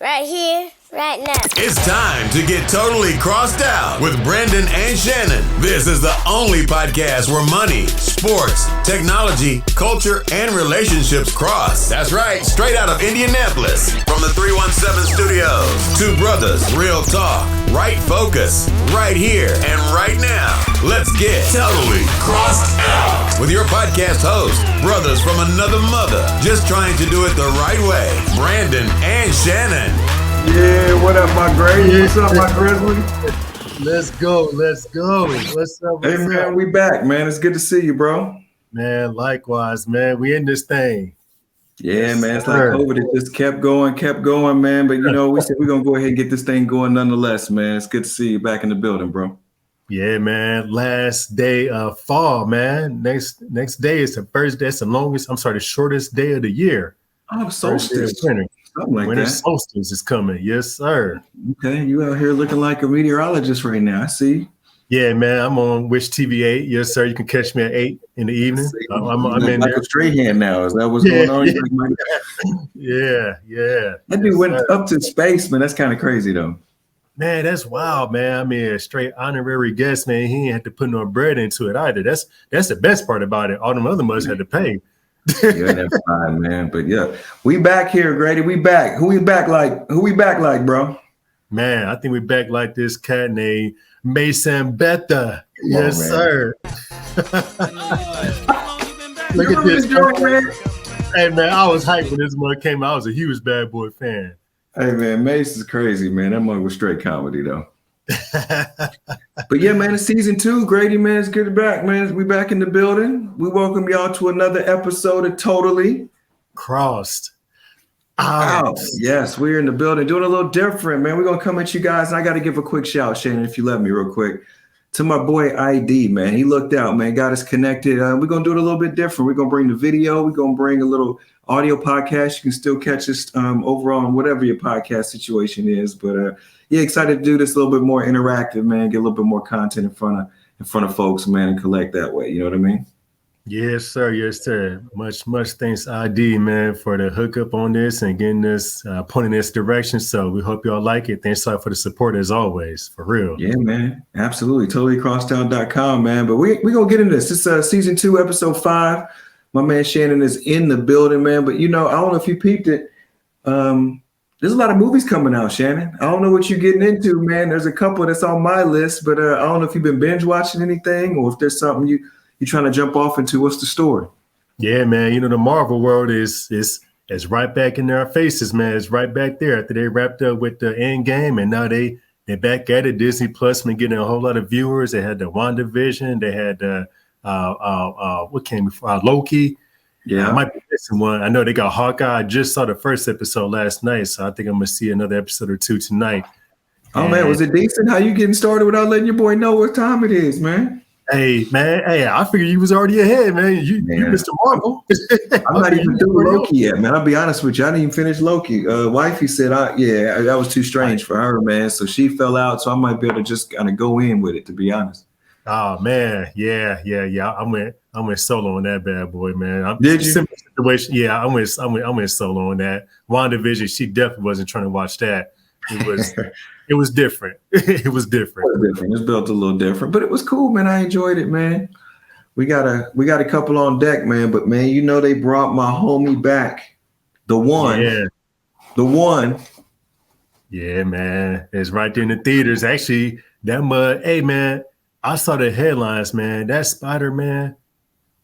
Right here, right now. It's time to get totally crossed out with Brandon and Shannon. This is the only podcast where money, sports, technology, culture, and relationships cross. That's right, straight out of Indianapolis. From the 317 studios. Two brothers, real talk, right focus, right here and right now. Let's get totally crossed out with your podcast host, brothers from another mother, just trying to do it the right way, Brandon and Shannon. Yeah, what up, my Gray? What's up, my Grizzly? Let's go. What's up? Hey, man, we back, man. It's good to see you, bro. Man, likewise, man. We in this thing. Yeah, man. It's like COVID. It just kept going, man. But, you know, we said we're going to go ahead and get this thing going nonetheless, man. It's good to see you back in the building, bro. Yeah, man. Last day of fall, man. Next day is the first day. It's the shortest day of the year. Oh, solstice. Something like winter that. Solstice is coming. Yes, sir. Okay, you out here looking like a meteorologist right now. I see. Yeah, man. I'm on Wish TV 8. Yes, sir. You can catch me at 8 in the evening. I'm in like there. a straight hand now. Is that what's going on? Yeah. That dude went up to space, man. That's kind of crazy, though. Man, that's wild, man. I mean, a straight honorary guest, man. He ain't had to put no bread into it either. That's the best part about it. All them other mothers had to pay. Yeah, that's fine, man. But yeah, we back here, Grady. We back. Who we back like, bro? Man, I think we back like this cat named Mason Betha. Yes, man. Sir. Look at this, man. Hey, man, I was hyped when this mug came out. I was a huge Bad Boy fan. Hey, man, Mace is crazy, man. That mug was straight comedy, though. But yeah, man, it's season 2. Grady, man, it's good to be back, man. We back in the building. We welcome y'all to another episode of Totally Crossed Out. Yes, we're in the building doing a little different, man. We're going to come at you guys. And I got to give a quick shout, Shannon, if you let me real quick, to my boy ID, man. He looked out, man, got us connected. We're going to do it a little bit different. We're going to bring the video. We're going to bring a little audio podcast. You can still catch us over on whatever your podcast situation is. But yeah, excited to do this a little bit more interactive, man. Get a little bit more content in front of folks, man, and collect that way. You know what I mean? Yes, sir. Yes, sir. Much thanks, ID, man, for the hookup on this and getting us pointing this direction. So we hope y'all like it. Thanks a lot for the support as always, for real. Yeah, man. Absolutely. TotallyCrossedOut.com, man. But we going to get into this. This is season 2, episode 5. My man Shannon is in the building, man. But, you know, I don't know if you peeped it. There's a lot of movies coming out, Shannon. I don't know what you're getting into, man. There's a couple that's on my list, but I don't know if you've been binge watching anything or if there's something you're trying to jump off into. What's the story? Yeah, man. You know, the Marvel world is right back in their faces, man. It's right back there after they wrapped up with the end game, and now they're back at it. Disney Plus been getting a whole lot of viewers. They had the WandaVision. They had what came before Loki. Yeah, I might be missing one. I know they got Hawkeye. I just saw the first episode last night, so I think I'm gonna see another episode or 2 tonight. Oh, man, was it decent? How you getting started without letting your boy know what time it is, man? Hey, man. Hey, I figured you was already ahead, man. You Mr. Marvel. I'm not even through Loki yet, man. I'll be honest with you. I didn't even finish Loki. Wifey said, that was too strange for her, man. So she fell out. So I might be able to just kind of go in with it, to be honest. Oh man, yeah. I went solo on that bad boy, man. Did you? Situation. Yeah, I went solo on that. WandaVision, she definitely wasn't trying to watch that. It was different. It was different. It's built a little different, but it was cool, man. I enjoyed it, man. We got a couple on deck, man. But man, you know they brought my homie back, the one. Yeah, man. It's right there in the theaters. Actually, that mud. Hey, man. I saw the headlines, man. That Spider-Man,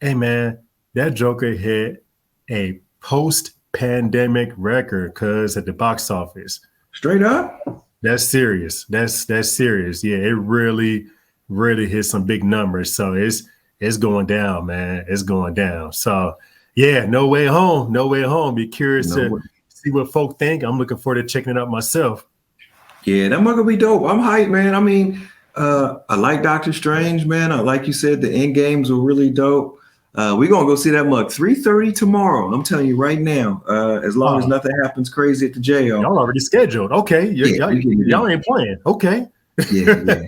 hey, man, that Joker hit a post-pandemic record because at the box office. Straight up? That's serious. That's serious. Yeah, it really hit some big numbers. So it's going down, man. It's going down. So, yeah, No Way Home. No Way Home. Be curious to see what folk think. I'm looking forward to checking it out myself. Yeah, that mug will be dope. I'm hyped, man. I mean, I like Doctor Strange, man. Like you said, the end games were really dope. We're going to go see that mug 3:30 tomorrow. I'm telling you right now, as long as nothing happens crazy at the jail. Y'all already scheduled. Okay. Y'all ain't playing. Okay. Yeah.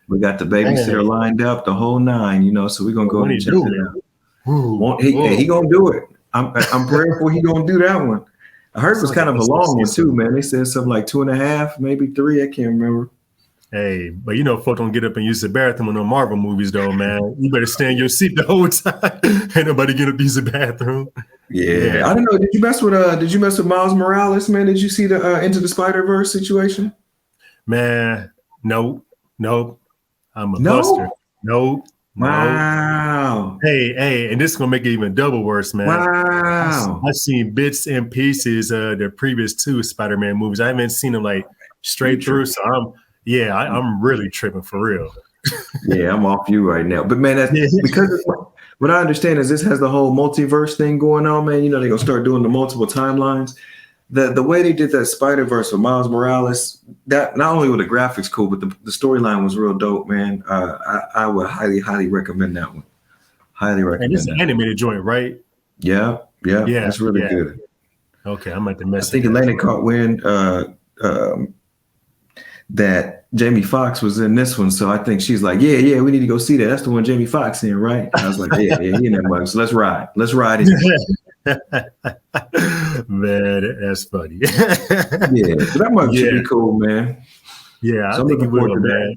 We got the babysitter lined up, the whole 9, you know, so we're going to go and check it out. He going to do it. I'm praying for he going to do that one. I heard it was kind of a long one too, man. They said something like 2.5, maybe 3. I can't remember. Hey, but you know, folks don't get up and use the bathroom in no Marvel movies, though, man. You better stay in your seat the whole time. Ain't nobody get up to use the bathroom. Yeah, I don't know. Did you mess with Miles Morales, man? Did you see the Into the Spider-Verse situation? Man, nope. I'm a buster. Nope. Wow. Hey, and this is gonna make it even double worse, man. Wow. I've seen bits and pieces of the previous 2 Spider-Man movies. I haven't seen them like straight through, so I'm really tripping for real. Yeah, I'm off you right now. But man, that's because what I understand is this has the whole multiverse thing going on, man. You know, they're gonna start doing the multiple timelines. The way they did that Spider-Verse with Miles Morales, that not only were the graphics cool, but the storyline was real dope, man. I would highly recommend that one. Highly recommend. And it's an animated joint, right? Yeah, it's really good. Okay, I'm at the mess. I think Atlanta caught wind that Jamie Foxx was in this one, so I think she's like, yeah, we need to go see that. That's the one Jamie Foxx in, right? I was like, yeah, he in that one. So let's ride it. Man, that's funny. Yeah, so that might be cool, man. Yeah, so I think it will, man.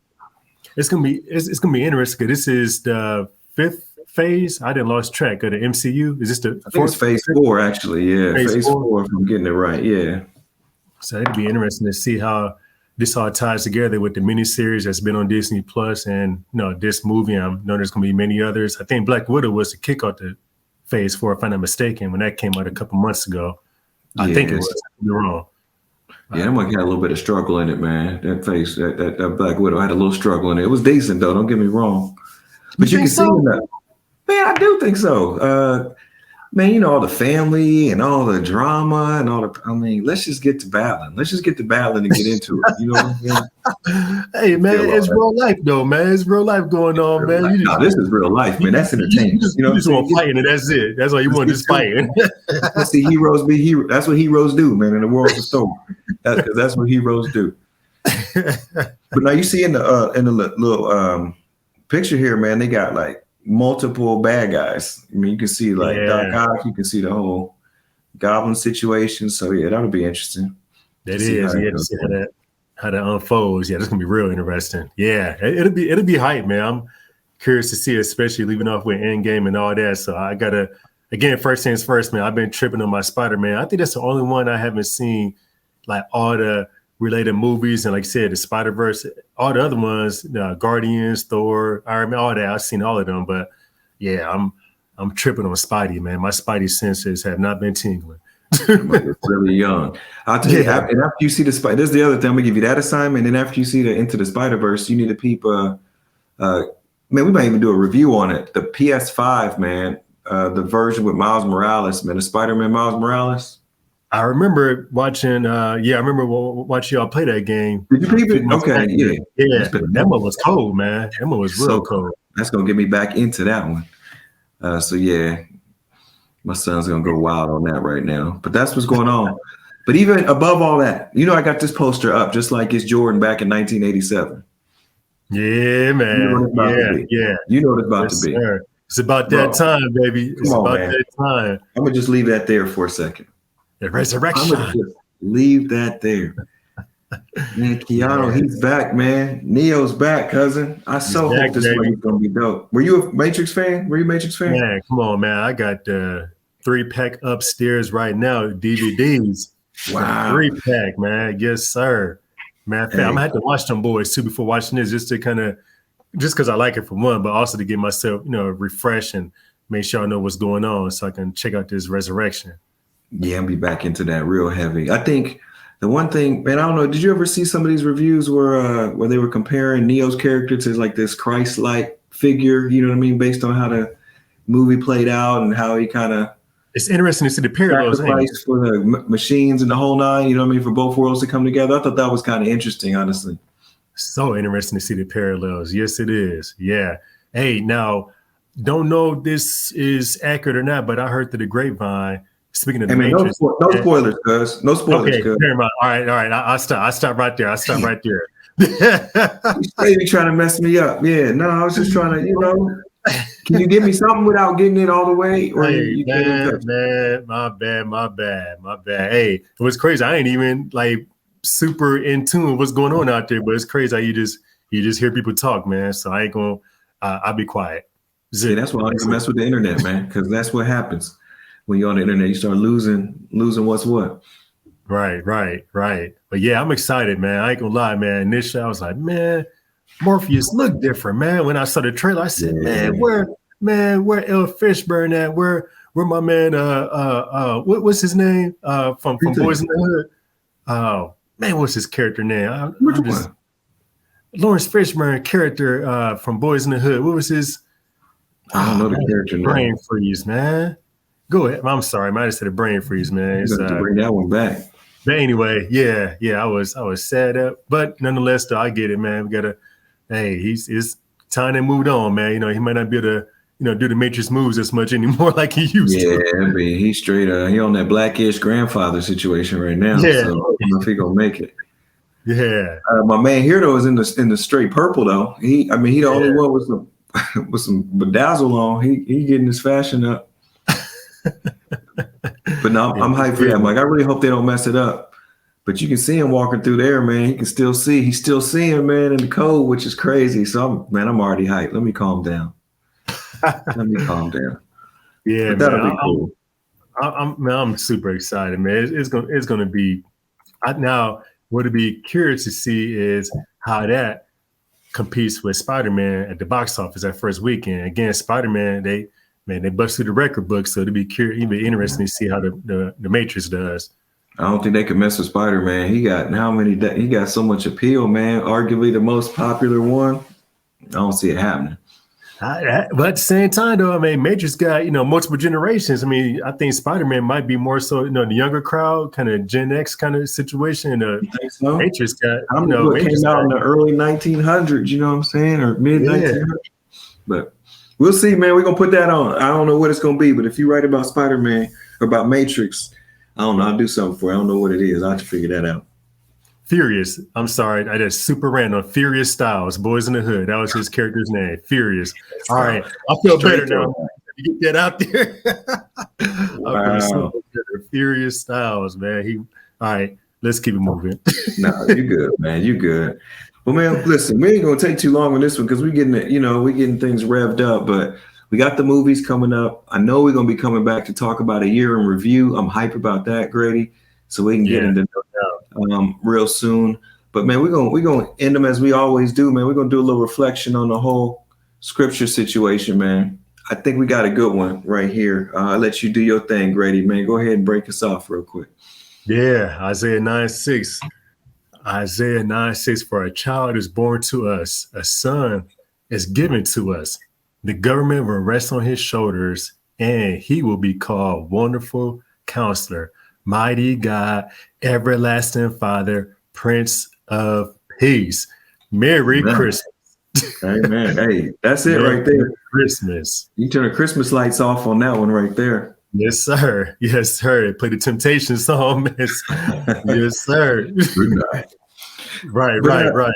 It's gonna be interesting. This is the 5th phase. I didn't lost track of the MCU. Is this the? I think it's phase 4, actually. Yeah, phase 4. If I'm getting it right. Yeah. So it'd be interesting to see how this all ties together with the miniseries that's been on Disney Plus, and this movie. I know there's gonna be many others. I think Black Widow was the kickoff to phase 4, if I'm not mistaken, when that came out a couple months ago. I think it was. You're wrong. Yeah, that might got a little bit of struggle in it, man. That Black Widow had a little struggle in it. It was decent though. Don't get me wrong, but you can see that. Man, I do think so. Man, all the family and all the drama and all the. I mean, let's just get to battling. Let's just get to battling and get into it. You know what I mean? Hey, man, it's real life though, man. It's real life going on, man. This is real life, man. That's entertainment. You just want fighting, and that's it. That's all you want, just fighting. Let's see heroes be heroes. That's what heroes do, man. In the world of story, that's what heroes do. But now you see in the little picture here, man, they got like multiple bad guys. I mean, you can see like Doc Ock, you can see the whole Goblin situation. So yeah, that'll be interesting. That is, to see how that unfolds. Yeah, that's gonna be real interesting. Yeah, it'll be hype, man. I'm curious to see, especially leaving off with Endgame and all that. So I gotta, again, first things first, man. I've been tripping on my Spider-Man. I think that's the only one I haven't seen, like all the related movies, and like I said, the Spider-Verse, all the other ones, Guardians, Thor, Iron Man, all that. I've seen all of them, but yeah, I'm tripping on Spidey, man. My Spidey senses have not been tingling. You're really young. I'll tell you, and after you see the Spider, this is the other thing. I'm gonna give you that assignment, and after you see the Into the Spider-Verse, you need to peep. Man, we might even do a review on it. The PS5, man, the version with Miles Morales, man, the Spider-Man Miles Morales. I remember watching. I remember watching y'all play that game. Did you believe it? Okay, yeah. That one was cold, man. That one was real cold. That's gonna get me back into that one. So yeah, my son's gonna go wild on that right now. But that's what's going on. But even above all that, I got this poster up just like it's Jordan back in 1987. Yeah, man. Yeah. You know what it's about to be. Sir. It's about that time, baby. It's about that time. I'm gonna just leave that there for a second. The resurrection. I'm gonna just leave that there. Man, Keanu, he's back, man. Neo's back, cousin. I so hope this one's gonna be dope. Were you a Matrix fan? Man, come on, man. I got 3-pack upstairs right now, DVDs. Wow. 3-pack, man. Yes, sir. Man, I'm gonna have to watch them boys too before watching this, just because I like it for one, but also to get myself, refresh and make sure I know what's going on so I can check out this resurrection. Yeah, I'll be back into that real heavy. I think the one thing, man, I don't know, did you ever see some of these reviews where they were comparing Neo's character to like this Christ-like figure, you know what I mean, based on how the movie played out and how he kind of it's interesting to see the parallels for the machines and the whole nine, you know what I mean, for both worlds to come together. I thought that was kind of interesting, honestly. So interesting to see the parallels. Yes, it is. Yeah. Hey, now, don't know if this is accurate or not, but I heard through the grapevine. Speaking of the Matrix, no spoilers, cuz. No spoilers, cuz. Okay, all right. I'll stop right there. You say you trying to mess me up. Yeah, no, I was just trying to, Can you give me something without getting it all the way? Or Hey, you can't man, my bad. Hey, it was crazy. I ain't even like super in tune with what's going on out there, but it's crazy how you just hear people talk, man. So I ain't gonna. I'll be quiet. See, that's why I don't even mess with the internet, man, because that's what happens when you're on the internet. You start losing what's what. Right. But yeah, I'm excited, man. I ain't gonna lie, man. Initially, I was like, man, Morpheus look different, man. When I saw the trailer, I said, where L. Fishburne at? Where my man? What's his name? From Boys in the Hood. Oh man, what's his character name? Which one? Lawrence Fishburne character from Boys in the Hood. What was his? I don't know the character name. Brain freeze, man. Go ahead. I'm sorry, man. I just said a brain freeze, man. You got to bring that one back. But anyway, yeah. I was sad up, but nonetheless, though, I get it, man. We gotta. Hey, it's time to moved on, man. You know, he might not be able to, do the Matrix moves as much anymore like he used to. Yeah, but he's straight. He on that Blackish grandfather situation right now. Yeah. So I don't know if he gonna make it. Yeah. My man here though is in the straight purple though. He the only one with some with some bedazzle on. He getting his fashion up. But no, I'm hyped for that. Like I really hope they don't mess it up. But you can see him walking through there, man. He can still see. He's still seeing, man, in the cold, which is crazy. So I'm already hyped. Let me calm down. Yeah, but that'll be cool. I'm super excited, man. It's gonna be. Now, what would be curious to see is how that competes with Spider-Man at the box office that first weekend. Again, Spider-Man, they busted the record book, so it'll be interesting to see how the Matrix does. I don't think they can mess with Spider-Man. He got he got so much appeal, man. Arguably the most popular one. I don't see it happening. But at the same time, though, I mean, Matrix got, multiple generations. I mean, I think Spider-Man might be more so, the younger crowd, kind of Gen X kind of situation. You think so? Matrix got, what came out in the early 1900s, you know what I'm saying? Or mid 1900s. But we'll see, man. We're going to put that on. I don't know what it's going to be, but if you write about Spider-Man or about Matrix, I don't know. I'll do something for you. I don't know what it is. I'll have to figure that out. Furious. I'm sorry. I just super random. Furious Styles, Boys in the Hood. That was his character's name. Furious. All right. I feel better now. You get that out there. Wow. Furious Styles, man. All right. Let's keep it moving. No, you good, man. You good. Well, man, listen, we ain't gonna take too long on this one because we're getting things revved up, but we got the movies coming up. I know we're gonna be coming back to talk about a year in review. I'm hype about that, Grady. So we can get into real soon. But man, we're gonna end them as we always do, man. We're gonna do a little reflection on the whole scripture situation, man. I think we got a good one right here. I'll let you do your thing, Grady, man. Go ahead and break us off real quick. Yeah, Isaiah 9:6. Isaiah 9:6, for a child is born to us, a son is given to us. The government will rest on his shoulders, and he will be called Wonderful Counselor, Mighty God, Everlasting Father, Prince of Peace. Merry Christmas. Amen. Hey, that's it right there. Christmas. You turn the Christmas lights off on that one right there. Yes, sir. Yes, sir. Play the Temptation song. Yes, sir. Right.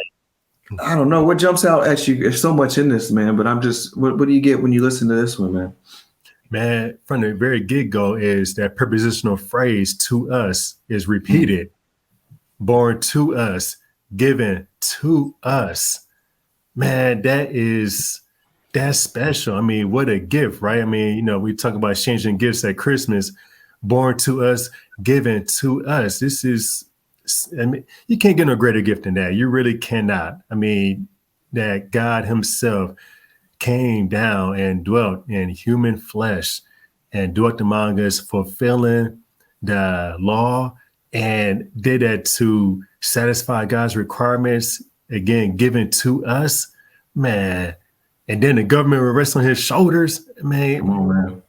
I don't know what jumps out at you. There's so much in this, man. But I'm just, what do you get when you listen to this one, man? Man, from the very get-go is that prepositional phrase "to us" is repeated. Born to us, given to us. Man, that's special. I mean, what a gift, right? I mean, we talk about exchanging gifts at Christmas. Born to us, given to us. This is, I mean, you can't get no greater gift than that. You really cannot. I mean, that God himself came down and dwelt in human flesh and dwelt among us, fulfilling the law, and did that to satisfy God's requirements, again, given to us, man. And then the government will rest on his shoulders, man. Come on, man.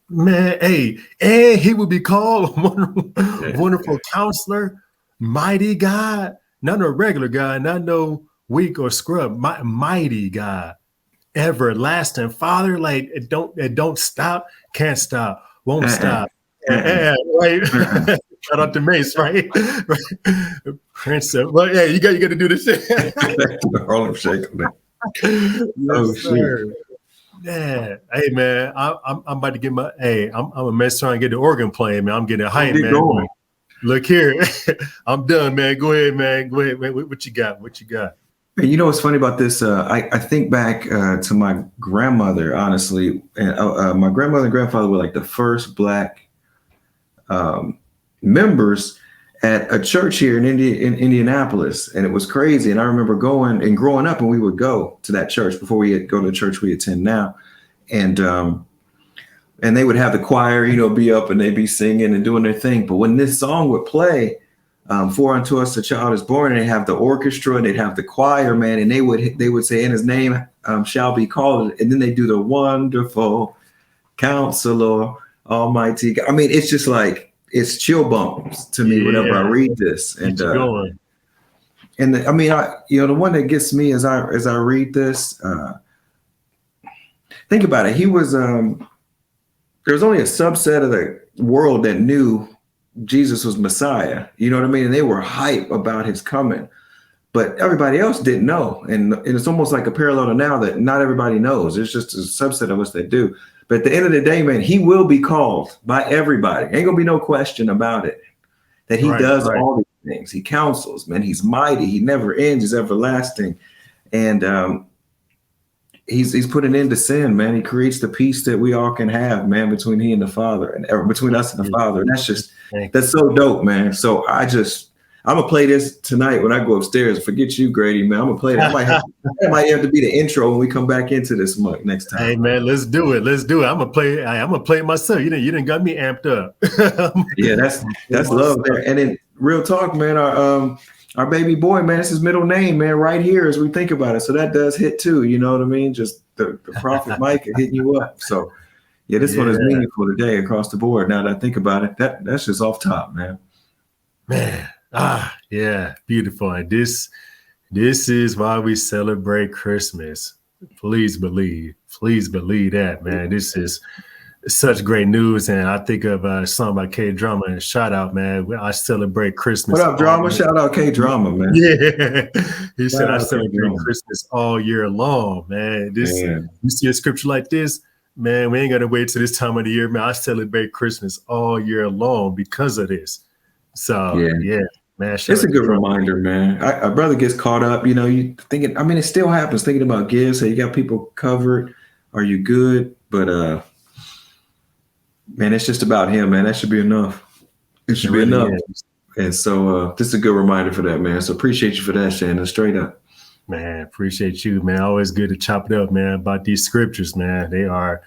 Man, hey, and he would be called Wonderful Counselor, Mighty God, not no regular God, not no weak or scrub, mighty God, Everlasting Father. Like it don't stop, can't stop, won't stop. Right. Shout out to Mace, right? Prince of, well, yeah, you got to do this shit. Harlem Shake. Yes, Oh, shit. Yeah. Hey, man, I'm about to get my. Hey, I'm a mess trying to get the organ playing, man. I'm getting hype, man. Going. Look here, I'm done, man. Go ahead, man. Go ahead, man. What you got? What you got? And you know what's funny about this? I think back to my grandmother, honestly, and my grandmother and grandfather were like the first Black members at a church here in Indianapolis, and it was crazy. And I remember going and growing up, and we would go to that church before we go to the church we attend now, and they would have the choir, be up and they'd be singing and doing their thing. But when this song would play, For Unto Us a Child is Born, and they have the orchestra and they'd have the choir, man, and they would say, in his name shall be called, and then they do the Wonderful Counselor, Almighty God. I mean, it's just like, it's chill bumps to me whenever I read this. And the one that gets me as I read this, think about it. He was there was only a subset of the world that knew Jesus was Messiah. You know what I mean? And they were hype about his coming, but everybody else didn't know. And it's almost like a parallel to now that not everybody knows. It's just a subset of us that do. But at the end of the day, man, he will be called by everybody. Ain't gonna be no question about it. That he does all these things. He counsels, man. He's mighty. He never ends. He's everlasting. And he's put an end to sin, man. He creates the peace that we all can have, man, between he and the Father, and between us and the Father. And that's so dope, man. So I'm gonna play this tonight when I go upstairs. Forget you, Grady, man. I'm gonna play that. That might have to be the intro when we come back into this month next time. Hey, man, let's do it. I'm gonna play it myself. You didn't got me amped up. Yeah, that's love there. And then real talk, man. Our baby boy, man, it's his middle name, man, right here as we think about it. So that does hit too, you know what I mean? Just the Prophet Mike hitting you up. So yeah, this one is meaningful today across the board. Now that I think about it, that's just off top, man. Man, yeah, beautiful. And this is why we celebrate Christmas. Please believe that, man. This is such great news, and I think of a song by K Drama, and shout out, man. I celebrate Christmas. What up, Drama? Shout out K Drama, man. Yeah, he said I celebrate Christmas all year long, man. You see a scripture like this, man. We ain't gonna wait till this time of the year, man. I celebrate Christmas all year long because of this. So yeah, man. It's a good reminder, man. A brother gets caught up, you thinking. I mean, it still happens. Thinking about gifts, so you got people covered. Are you good? But man, it's just about him, man. That should be enough. It should be enough. And so this is a good reminder for that, man. So appreciate you for that, Shannon. Straight up. Man, appreciate you, man. Always good to chop it up, man, about these scriptures, man. They are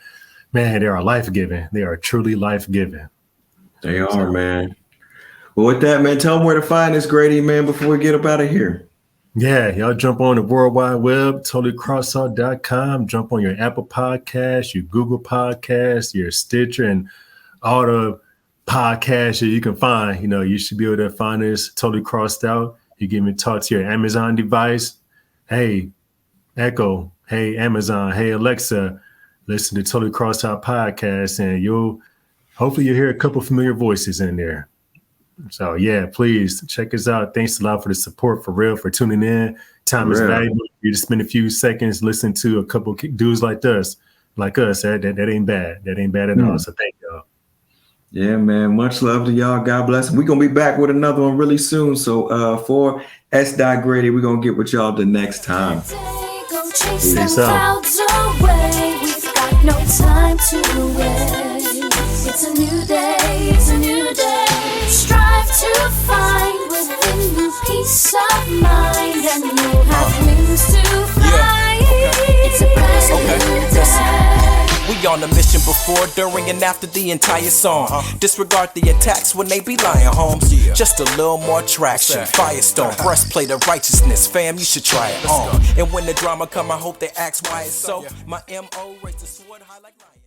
life-giving. They are truly life-giving. They are, man. Well, with that, man, tell them where to find this, Grady, man, before we get up out of here. Yeah, y'all jump on the World Wide Web, totallycrossout.com. Jump on your Apple Podcasts, your Google Podcasts, your Stitcher, and all the podcasts that you can find. You should be able to find this Totally Crossed Out. You can even talk to your Amazon device. Hey, Echo. Hey, Amazon. Hey, Alexa. Listen to Totally Crossed Out podcast, and hopefully you'll hear a couple familiar voices in there. So yeah, please check us out. Thanks a lot for the support, for real, for tuning in. Time is valuable. You just spend a few seconds listening to a couple dudes like us. That ain't bad. That ain't bad at all. So thank y'all. Yeah, man. Much love to y'all. God bless. We're gonna be back with another one really soon. So for S. Grady, we're gonna get with y'all the next time. Peace out. We've got no time to waste. It's a new day. It's a new day. Strive to find within you peace of mind, and you'll have wings to fly. It's a brand new day. We on a mission before, during, and after the entire song. Disregard the attacks when they be lying, homes. Just a little more traction. Firestone, breastplate of righteousness. Fam, you should try it on. And when the drama come, I hope they ask why it's so. My M.O. raised the sword high like lion.